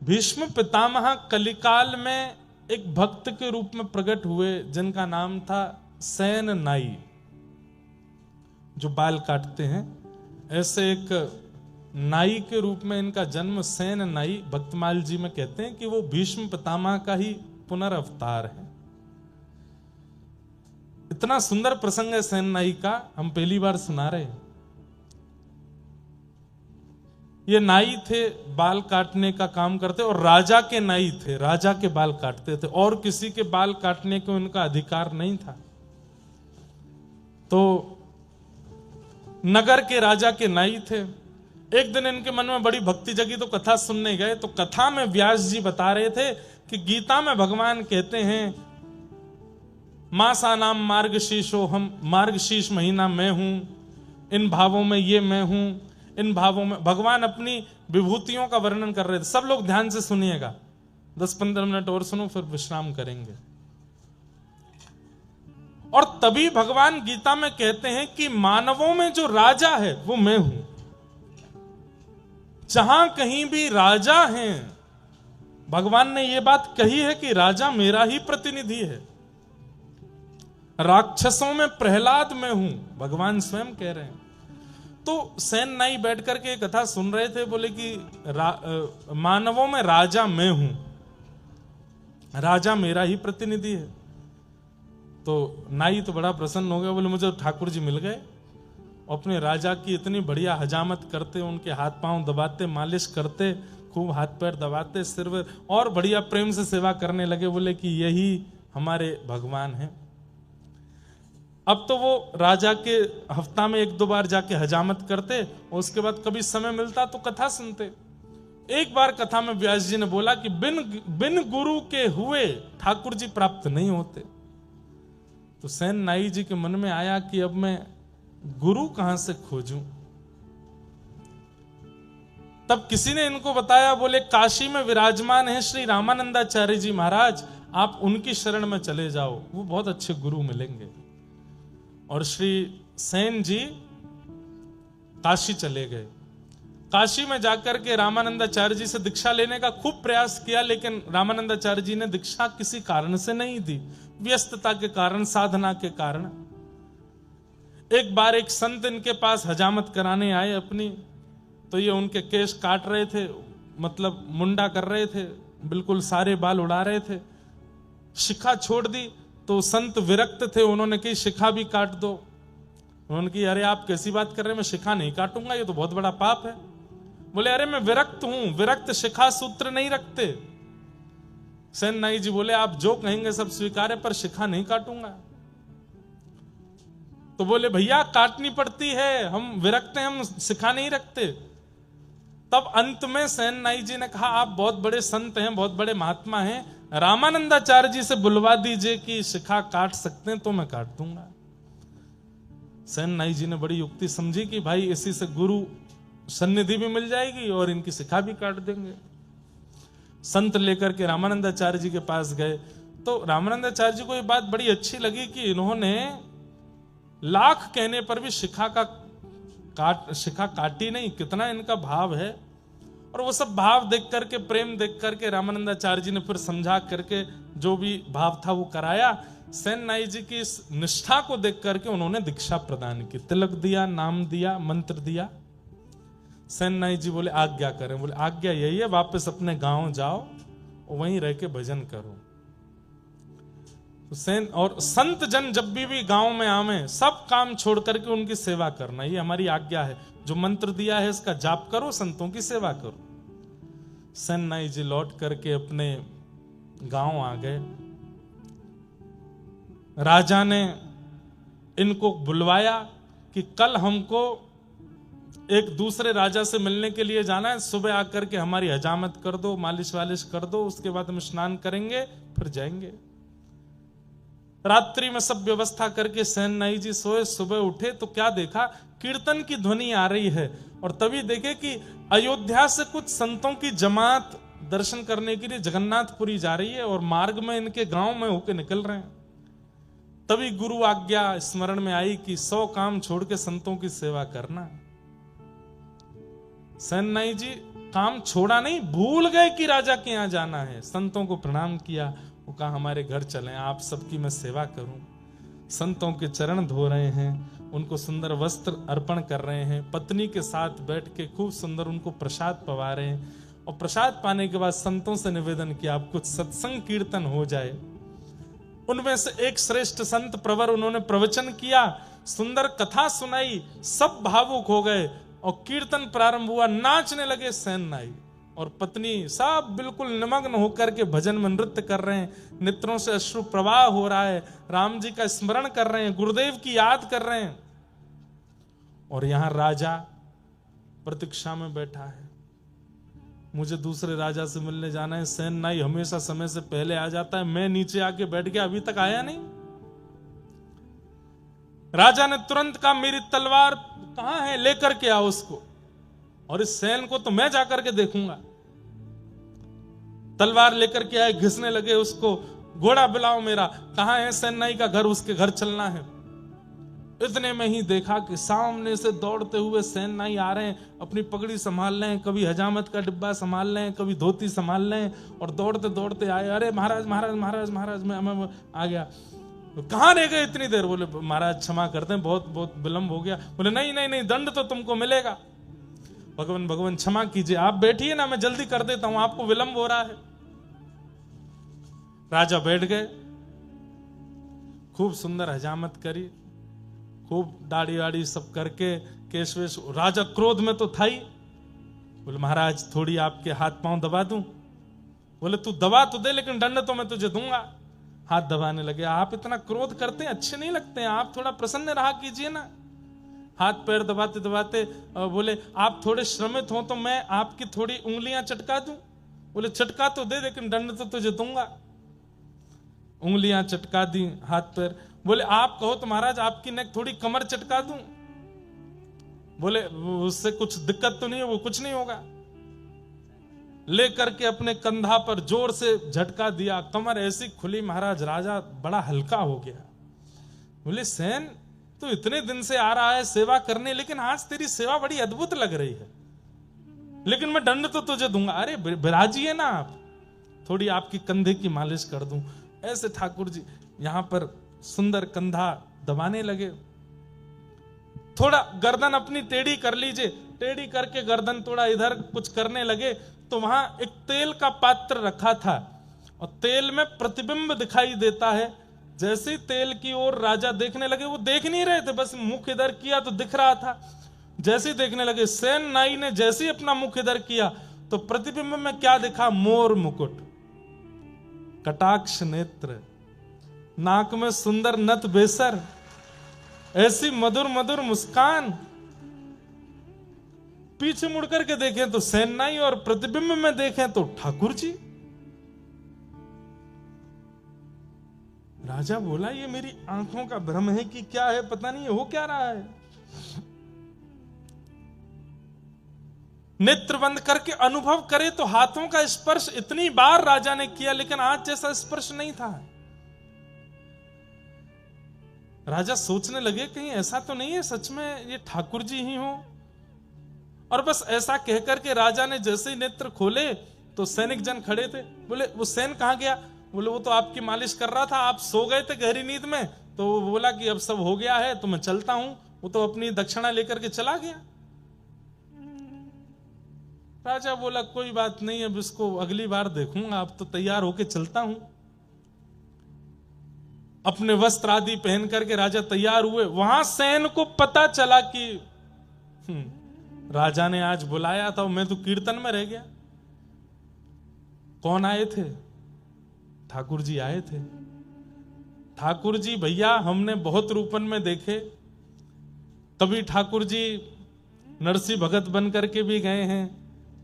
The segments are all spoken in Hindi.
भीष्म पितामह कलिकाल में एक भक्त के रूप में प्रकट हुए जिनका नाम था सेन नाई, जो बाल काटते हैं। ऐसे एक नाई के रूप में इनका जन्म सेन नाई भक्तमाल जी में कहते हैं कि वो भीष्म पितामह का ही पुनर्अवतार है। इतना सुंदर प्रसंग है सेन नाई का, हम पहली बार सुना रहे हैं। ये नाई थे, बाल काटने का काम करते और राजा के नाई थे, राजा के बाल काटते थे और किसी के बाल काटने को इनका अधिकार नहीं था। तो नगर के राजा के नाई थे। एक दिन इनके मन में बड़ी भक्ति जगी तो कथा सुनने गए। तो कथा में व्यास जी बता रहे थे कि गीता में भगवान कहते हैं मासा नाम मार्गशीर्षो, हम मार्गशीर्ष महीना मैं हूं, इन भावों में ये मैं हूं, इन भावों में भगवान अपनी विभूतियों का वर्णन कर रहे थे। सब लोग ध्यान से सुनिएगा, 10-15 मिनट और सुनो फिर विश्राम करेंगे। और तभी भगवान गीता में कहते हैं कि मानवों में जो राजा है वो मैं हूं। जहां कहीं भी राजा हैं, भगवान ने यह बात कही है कि राजा मेरा ही प्रतिनिधि है। राक्षसों में प्रहलाद मैं हूं, भगवान स्वयं कह रहे हैं। तो सेन नाई बैठ करके कथा सुन रहे थे, बोले कि मानवों में राजा मैं हूं, राजा मेरा ही प्रतिनिधि है। तो नाई तो बड़ा प्रसन्न हो गया, बोले मुझे ठाकुर जी मिल गए। अपने राजा की इतनी बढ़िया हजामत करते, उनके हाथ पांव दबाते, मालिश करते, खूब हाथ पैर दबाते, सिर और बढ़िया प्रेम से सेवा करने लगे। बोले कि यही हमारे भगवान हैं। अब तो वो राजा के हफ्ता में 1-2 बार जाके हजामत करते और उसके बाद कभी समय मिलता तो कथा सुनते। एक बार कथा में व्यास जी ने बोला कि बिन गुरु के हुए ठाकुर जी प्राप्त नहीं होते। तो सेन नाई जी के मन में आया कि अब मैं गुरु कहां से खोजूं। तब किसी ने इनको बताया, बोले काशी में विराजमान है श्री रामानंदाचार्य जी महाराज, आप उनकी शरण में चले जाओ, वो बहुत अच्छे गुरु मिलेंगे। और श्री सेन जी काशी चले गए। काशी में जाकर के रामानंदाचार्य जी से दीक्षा लेने का खूब प्रयास किया, लेकिन रामानंदाचार्य जी ने दीक्षा किसी कारण से नहीं दी, व्यस्तता के कारण, साधना के कारण। एक बार एक संत इनके पास हजामत कराने आए अपनी, तो ये उनके केश काट रहे थे, मतलब मुंडा कर रहे थे, बिल्कुल सारे बाल उड़ा रहे थे। शिखा छोड़ दी तो संत विरक्त थे, उन्होंने कही शिखा भी काट दो। उन्होंने कही अरे आप कैसी बात कर रहे हैं, मैं शिखा नहीं काटूंगा, ये तो बहुत बड़ा पाप है। बोले अरे मैं विरक्त हूं, विरक्त शिखा सूत्र नहीं रखते। सेन नाई जी बोले आप जो कहेंगे सब स्वीकार है, पर शिखा नहीं काटूंगा। तो बोले भैया काटनी पड़ती है, हम विरक्त हैं, हम शिखा नहीं रखते। तब अंत में सेन नाई जी ने कहा आप बहुत बड़े संत हैं, बहुत बड़े महात्मा हैं, रामानंदाचार्य जी से बुलवा दीजिए कि शिखा काट सकते हैं तो मैं काट दूंगा। सेन नाई जी ने बड़ी युक्ति समझी कि भाई इसी से गुरु सन्निधि भी मिल जाएगी और इनकी शिखा भी काट देंगे। संत लेकर के रामानंदाचार्य जी के पास गए। तो रामानंदाचार्य जी को ये बात बड़ी अच्छी लगी कि इन्होंने लाख कहने पर भी शिखा काटी नहीं, कितना इनका भाव है। और वो सब भाव देख करके, प्रेम देख करके रामानंदाचार्य जी ने फिर समझा करके जो भी भाव था वो कराया। सेन नाई जी की इस निष्ठा को देख करके उन्होंने दीक्षा प्रदान की, तिलक दिया, नाम दिया, मंत्र दिया। सेन नाई जी बोले आज्ञा करें। बोले आज्ञा यही है, वापस अपने गांव जाओ और वहीं रह के भजन करो। तो सेन और संत जन जब भी गांव में आवे, सब काम छोड़ करके उनकी सेवा करना, ये हमारी आज्ञा है। जो मंत्र दिया है इसका जाप करो, संतों की सेवा करो। सेन नाई जी लौट करके अपने गांव आ गए। राजा ने इनको बुलवाया कि कल हमको एक दूसरे राजा से मिलने के लिए जाना है, सुबह आकर के हमारी हजामत कर दो, मालिश वालिश कर दो, उसके बाद हम स्नान करेंगे फिर जाएंगे। रात्रि में सब व्यवस्था करके सेन नाई जी सोए। सुबह उठे तो क्या देखा, कीर्तन की ध्वनि आ रही है। और तभी देखे कि अयोध्या से कुछ संतों की जमात दर्शन करने के लिए जगन्नाथपुरी जा रही है और मार्ग में इनके गांव में होके निकल रहे हैं। तभी गुरु आज्ञा स्मरण में आई कि 100 काम छोड़ के संतों की सेवा करना। सेन नाई जी काम छोड़ा नहीं, भूल गए कि राजा के यहाँ जाना है। संतों को प्रणाम किया, वो कहा हमारे घर चलें, आप सबकी मैं सेवा करूं। संतों के चरण धो रहे हैं, उनको सुंदर वस्त्र अर्पण कर रहे हैं, पत्नी के साथ बैठ के खूब सुंदर उनको प्रसाद पवा रहे हैं। और प्रसाद पाने के बाद संतों से निवेदन किया आप कुछ सत्संग कीर्तन हो जाए। उनमें से एक श्रेष्ठ संत प्रवर, उन्होंने प्रवचन किया, सुंदर कथा सुनाई, सब भावुक हो गए और कीर्तन प्रारंभ हुआ। नाचने लगे सेन नाई और पत्नी, सब बिल्कुल निमग्न होकर के भजन में नृत्य कर रहे हैं, नेत्रों से अश्रु प्रवाह हो रहा है, राम जी का स्मरण कर रहे हैं, गुरुदेव की याद कर रहे हैं। और यहां राजा प्रतीक्षा में बैठा है, मुझे दूसरे राजा से मिलने जाना है। सेन नाई हमेशा समय से पहले आ जाता है, मैं नीचे आके बैठ गया, अभी तक आया नहीं। राजा ने तुरंत कहा मेरी तलवार कहां है, लेकर के आओ उसको, और इस सैन को तो मैं जाकर के देखूंगा। तलवार लेकर के आए, घिसने लगे उसको, घोड़ा बुलाओ मेरा, कहां है सेन नाई का घर, उसके घर चलना है। इतने में ही देखा कि सामने से दौड़ते हुए सेन नाई आ रहे हैं, अपनी पगड़ी संभाल लें, कभी हजामत का डिब्बा संभाल लें, कभी धोती संभाल लें, और दौड़ते दौड़ते आए। अरे महाराज महाराज महाराज महाराज, मैं आ गया। तो कहां रह गए इतनी देर? बोले महाराज क्षमा करते हैं, बहुत बहुत विलंब हो गया। बोले नहीं नहीं नहीं, दंड तो तुमको मिलेगा। भगवान भगवान क्षमा कीजिए, आप बैठिए ना, मैं जल्दी कर देता हूं, आपको विलंब हो रहा है। राजा बैठ गए, खूब सुंदर हजामत करी, खूब दाढ़ी वाड़ी सब करके, केश वेश। राजा क्रोध में तो था ही। बोले महाराज थोड़ी आपके हाथ पांव दबा दूं? बोले तू दबा तो दे, लेकिन दंड तो मैं तुझे दूंगा। हाथ दबाने लगे। आप इतना क्रोध करते हैं, अच्छे नहीं लगते हैं, आप थोड़ा प्रसन्न रहा कीजिए ना। हाथ पैर दबाते दबाते बोले आप थोड़े श्रमित हो तो मैं आपकी थोड़ी उंगलियां चटका दूं? बोले चटका तो दे, लेकिन दंड तो तुझे दूंगा। उंगलियां चटका दी, हाथ पैर। बोले आप कहो तो महाराज आपकी नेक थोड़ी कमर चटका दूं? बोले उससे कुछ दिक्कत तो नहीं है, वो कुछ नहीं होगा। लेकर के अपने कंधा पर जोर से झटका दिया, कमर ऐसी खुली महाराज, राजा बड़ा हल्का हो गया। बोले सेन तो इतने दिन से आ रहा है सेवा करने, लेकिन आज तेरी सेवा बड़ी अद्भुत लग रही है, लेकिन मैं दंड तो तुझे दूंगा। अरे बिराजिए ना आप, थोड़ी आपकी कंधे की मालिश कर दूं। ऐसे ठाकुर जी यहां पर सुंदर कंधा दबाने लगे। थोड़ा गर्दन अपनी टेढ़ी कर लीजिए, टेढ़ी करके गर्दन थोड़ा इधर कुछ करने लगे तो वहां एक तेल का पात्र रखा था और तेल में प्रतिबिंब दिखाई देता है। जैसे ही तेल की ओर राजा देखने लगे, वो देख नहीं रहे थे, बस मुख इधर किया तो दिख रहा था। जैसे ही देखने लगे, सेन नाई ने जैसे ही अपना मुख इधर किया तो प्रतिबिंब में क्या दिखा? मोर मुकुट, कटाक्ष नेत्र, नाक में सुंदर नथ बेसर, ऐसी मधुर मधुर मुस्कान। पीछे मुड़कर के देखें तो सेन नाई और प्रतिबिंब में देखें तो ठाकुर जी। राजा बोला ये मेरी आंखों का भ्रम है कि क्या है, पता नहीं हो क्या रहा है। नेत्र बंद करके अनुभव करे तो हाथों का स्पर्श इतनी बार राजा ने किया, लेकिन आज जैसा स्पर्श नहीं था। राजा सोचने लगे कहीं ऐसा तो नहीं है सच में ये ठाकुर जी ही हो। और बस ऐसा कहकर के राजा ने जैसे ही नेत्र खोले तो सैनिक जन खड़े थे। बोले वो सैन कहां गया? बोले वो तो आपकी मालिश कर रहा था, आप सो गए थे गहरी नींद में, तो वो बोला कि अब सब हो गया है तो मैं चलता हूं। वो तो अपनी दक्षिणा लेकर के चला गया। राजा बोला कोई बात नहीं, अब इसको अगली बार देखूंगा, अब तो तैयार होके चलता हूं। अपने वस्त्र आदि पहन करके राजा तैयार हुए। वहां सैन को पता चला कि राजा ने आज बुलाया था, मैं तो कीर्तन में रह गया। कौन आए थे? ठाकुर जी आए थे। ठाकुर जी भैया हमने बहुत रूपन में देखे, कभी ठाकुर जी नरसिंह भगत बन करके भी गए हैं।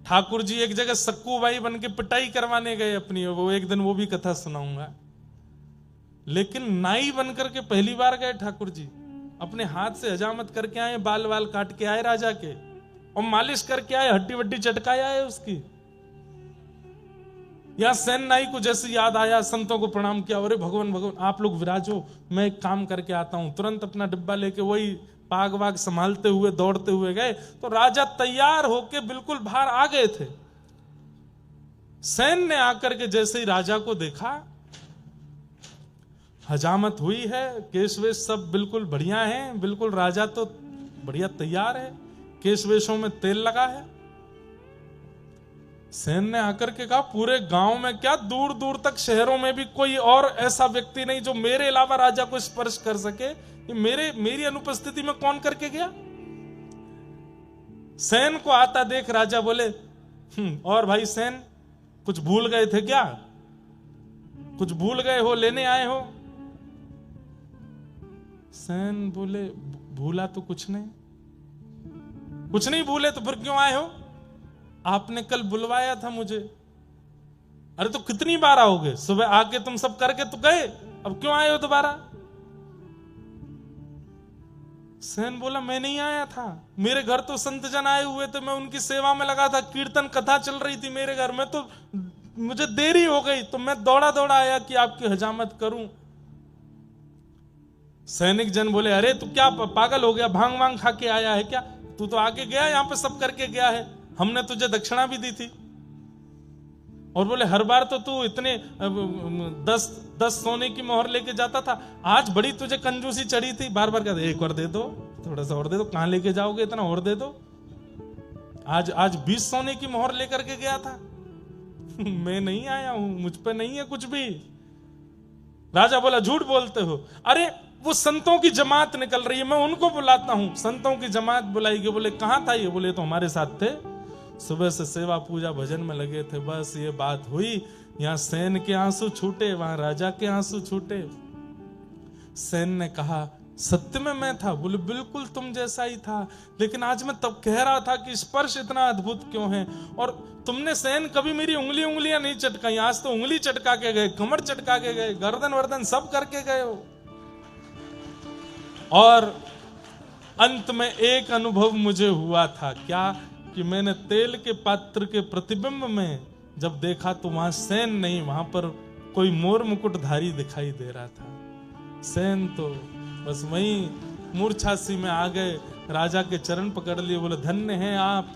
ठाकुर जी एक जगह सक्कूबाई बन के पिटाई करवाने गए अपनी, वो एक दिन वो भी कथा सुनाऊंगा। लेकिन नाई बन करके पहली बार गए ठाकुर जी, अपने हाथ से हजामत करके आए, बाल बाल काट के आए राजा के, और मालिश करके आए, हड्डी वड्डी चटकाया है उसकी। यहां सेन नाई को जैसे याद आया, संतों को प्रणाम किया, अरे भगवान भगवान आप लोग विराजो, मैं एक काम करके आता हूं। तुरंत अपना डिब्बा लेके वही पाग वाग संभालते हुए दौड़ते हुए गए तो राजा तैयार होके बिल्कुल बाहर आ गए थे। सेन ने आकर के जैसे ही राजा को देखा, हजामत हुई है, केश वेश सब बिल्कुल बढ़िया है, बिल्कुल राजा तो बढ़िया तैयार है, केश वेशों में तेल लगा है। सेन ने आकर के कहा, पूरे गांव में क्या, दूर दूर तक शहरों में भी कोई और ऐसा व्यक्ति नहीं जो मेरे अलावा राजा को स्पर्श कर सके। ये मेरी अनुपस्थिति में कौन करके गया? सेन को आता देख राजा बोले, और भाई सेन, कुछ भूल गए थे क्या? कुछ भूल गए हो, लेने आए हो? सेन बोले, भूला तो कुछ नहीं। कुछ नहीं भूले तो फिर क्यों आए हो? आपने कल बुलवाया था मुझे। अरे तो कितनी बार आओगे? सुबह आके तुम सब करके तो गए, अब क्यों आए हो दोबारा? सेन बोला, मैं नहीं आया था, मेरे घर तो संत जन आए हुए थे, मैं उनकी सेवा में लगा था, कीर्तन कथा चल रही थी मेरे घर में, तो मुझे देरी हो गई तो मैं दौड़ा दौड़ा आया कि आपकी हजामत करूं। सैनिक जन बोले, अरे तू क्या पागल हो गया, भांग वांग खा के आया है क्या? तू तो आके गया, यहां पे सब करके गया है, हमने तुझे दक्षिणा भी दी थी। और बोले, हर बार तो तू इतने 10 सोने की मोहर लेके जाता था, आज बड़ी तुझे कंजूसी चढ़ी थी, बार बार कहते एक और दे दो, थोड़ा सा और दे दो, कहां लेके जाओगे इतना, और दे दो। आज 20 सोने की मोहर लेकर के गया था। मैं नहीं आया हूं, मुझ पे नहीं है कुछ भी। राजा बोला, झूठ बोलते हो। अरे वो संतों की जमात निकल रही है, मैं उनको बुलाता हूं। संतों की जमात बुलाई गई। बोले, कहां था ये? बोले, तो हमारे साथ थे, सुबह से सेवा पूजा भजन में लगे थे, बस ये बात हुई, यहां सेन के आंसू छूटे, वहां राजा के आंसू छूटे। सेन ने कहा, सत्य में मैं था? बोले, बिल्कुल तुम जैसा ही था, लेकिन आज मैं तब कह रहा था कि स्पर्श इतना अद्भुत क्यों है। और तुमने सेन कभी मेरी उंगलियां नहीं चटकाई, आज तो उंगली चटका के गए, कमर चटका के गए, गर्दन वर्दन सब करके गए हो। और अंत में एक अनुभव मुझे हुआ था, क्या? कि मैंने तेल के पात्र के प्रतिबिंब में जब देखा तो वहां सेन नहीं, वहां पर कोई मोर मुकुटधारी दिखाई दे रहा था। सेन तो बस वहीं मूर्छासी में आ गए, राजा के चरण पकड़ लिए, बोले, धन्य हैं आप,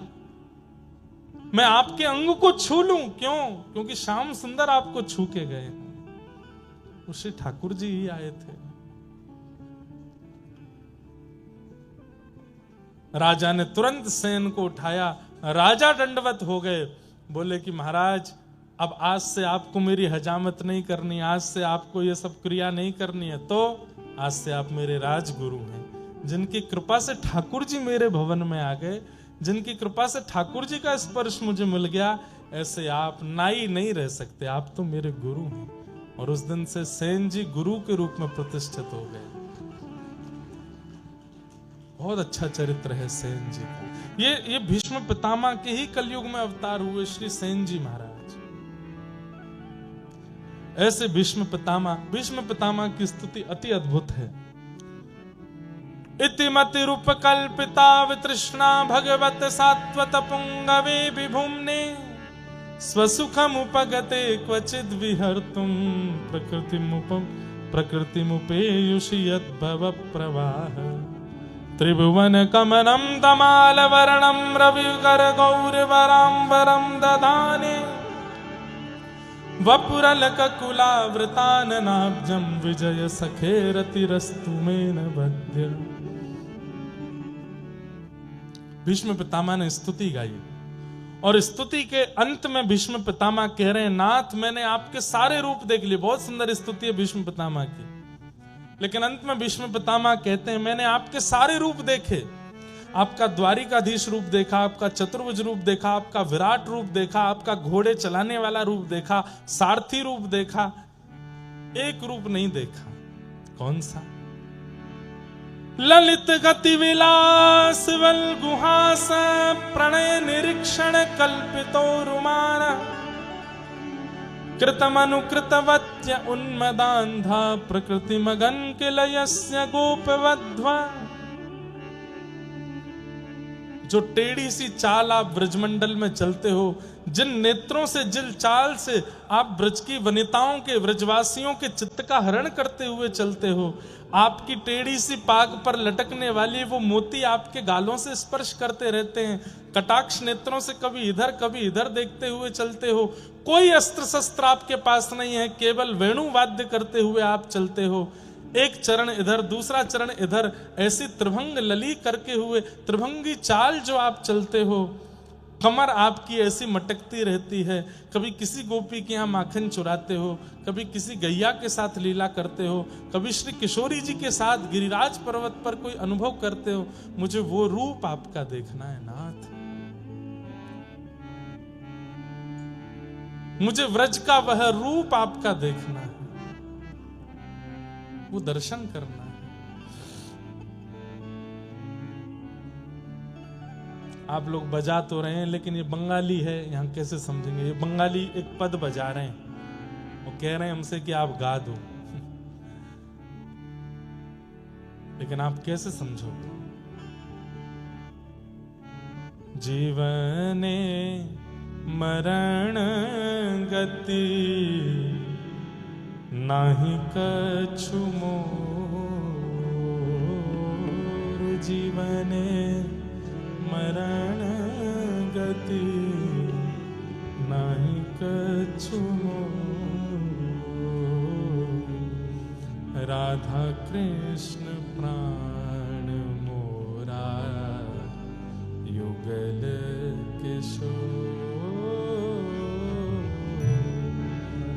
मैं आपके अंग को छू लूं? क्यों? क्योंकि श्याम सुंदर आपको छू के गए। श्री ठाकुर जी ही आए थे। राजा ने तुरंत सेन को उठाया, राजा दंडवत हो गए, बोले कि महाराज, अब आज से आपको मेरी हजामत नहीं करनी, आज से आपको ये सब क्रिया नहीं करनी है, तो आज से आप मेरे राजगुरु हैं। जिनकी कृपा से ठाकुर जी मेरे भवन में आ गए, जिनकी कृपा से ठाकुर जी का स्पर्श मुझे मिल गया, ऐसे आप नाई नहीं रह सकते, आप तो मेरे गुरु हैं। और उस दिन से सेन जी गुरु के रूप में प्रतिष्ठित हो गए। बहुत अच्छा चरित्र है सेन जी का। ये भीष्म पितामह के ही कलयुग में अवतार हुए श्री सेन जी महाराज। ऐसे भीष्म पितामह की स्तुति अति अद्भुत है। इति मति रूप कल्पिता वितृष्णा भगवत सात्वत पुंगवे विभुम्ने स्वसुखमुपगते क्वचिद् विहर्तुं प्रकृतिमुपेयुषि यद्भव प्रवाह त्रिभुवन कमनं तमाल वर्णं रविकर गौरवराम्बरं दधाने वपुरलक कुलावृताननाब्जं विजय सखेरतिरस्तु मेन बध्य। भीष्म पितामह ने स्तुति गाई और स्तुति के अंत में भीष्म पितामह कह रहे हैं, नाथ मैंने आपके सारे रूप देख लिए। बहुत सुंदर स्तुति है भीष्म पितामह की, लेकिन अंत में भीष्म पितामह कहते हैं, मैंने आपके सारे रूप देखे। आपका द्वारिकाधीश रूप देखा, आपका चतुर्भुज रूप देखा, आपका विराट रूप देखा, आपका घोड़े चलाने वाला रूप देखा, सारथी रूप देखा, एक रूप नहीं देखा। कौन सा? ललित गति विलास वल गुहास प्रणय निरीक्षण कल्पितो रुमान कृतमनुकृतवत्य उन्मदान्धा प्रकृति मगन किलयस्य गोपवध्वा। जो टेढ़ी सी चाल आप ब्रजमंडल में चलते हो, जिन नेत्रों से, जिन चाल से आप ब्रज की वनिताओं के, ब्रजवासियों के चित्त का हरण करते हुए चलते हो, आपकी टेढ़ी सी पाग पर लटकने वाली वो मोती आपके गालों से स्पर्श करते रहते हैं, कटाक्ष नेत्रों से कभी इधर देखते हुए चलते हो, कोई अस्त्र शस्त्र आपके पास नहीं है, केवल वेणु वाद्य करते हुए आप चलते हो, एक चरण इधर दूसरा चरण इधर, ऐसी त्रिभंग लली करके हुए त्रिभंगी चाल जो आप चलते हो, कमर आपकी ऐसी मटकती रहती है, कभी किसी गोपी के यहाँ माखन चुराते हो, कभी किसी गैया के साथ लीला करते हो, कभी श्री किशोरी जी के साथ गिरिराज पर्वत पर कोई अनुभव करते हो। मुझे वो रूप आपका देखना है नाथ, मुझे व्रज का वह रूप आपका देखना है, वो दर्शन करना है। आप लोग बजा तो रहे हैं, लेकिन ये बंगाली है, यहां कैसे समझेंगे? ये बंगाली एक पद बजा रहे हैं, वो कह रहे हैं हमसे कि आप गा दो, लेकिन आप कैसे समझोगे? जीवने मरण गति नाही कछु मोर, जीवने मरण गति नाही कछु मोर, राधा कृष्ण प्राण मोरा युगल किशोर,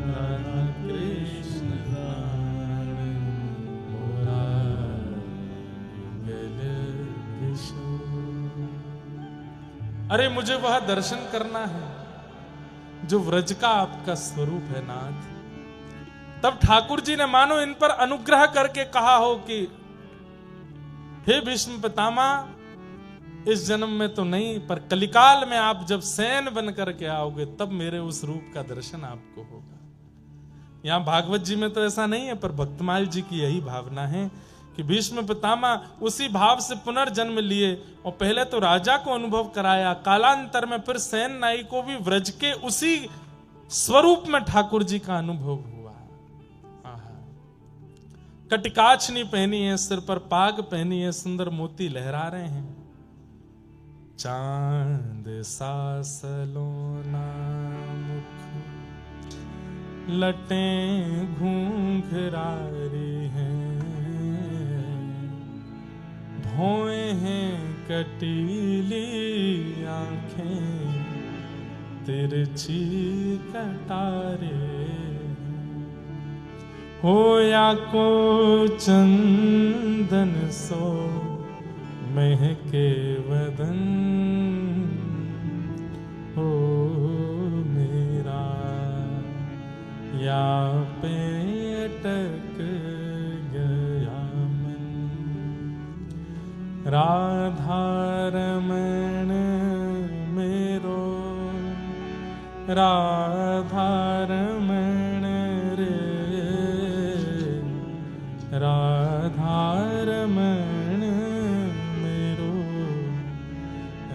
राधा कृष्ण प्राण मोरा युगल किशोर। अरे मुझे वह दर्शन करना है जो व्रज का आपका स्वरूप है नाथ। तब ठाकुर जी ने मानो इन पर अनुग्रह करके कहा हो कि हे भीष्म पितामह, इस जन्म में तो नहीं, पर कलिकाल में आप जब सैन बन करके आओगे तब मेरे उस रूप का दर्शन आपको होगा। यहां भागवत जी में तो ऐसा नहीं है, पर भक्तमाल जी की यही भावना है कि भीष्म पितामह उसी भाव से पुनर्जन्म लिए और पहले तो राजा को अनुभव कराया, कालांतर में फिर सेन नाई को भी व्रज के उसी स्वरूप में ठाकुर जी का अनुभव हुआ। कटिकाचनी पहनी है, सिर पर पाग पहनी है, सुंदर मोती लहरा रहे हैं, चांद सा सलोना मुख, लटें घूंघरारी हैं, भौएं हैं कटीली आंखें, तिरछी कटारे, होया को चंदन सो महके वदन, हो मेरा या पे अटक गया मन, राधा रमण मेरो, राधा रमण रे, राधा रमण मेरो,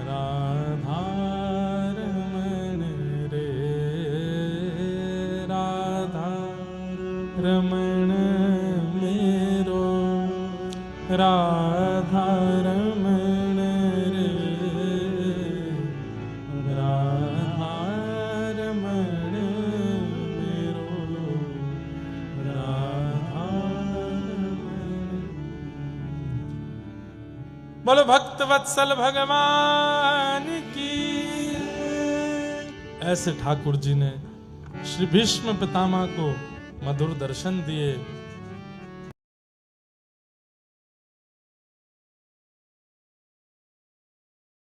राधा रमण रे, राधा रमण मेरो, राधा रमण रे, राधा रमण मेरो, राधा रमण। बोलो भक्त वत्सल भगवान की। ऐसे ठाकुर जी ने श्री भीष्म पितामह को मधुर दर्शन दिए।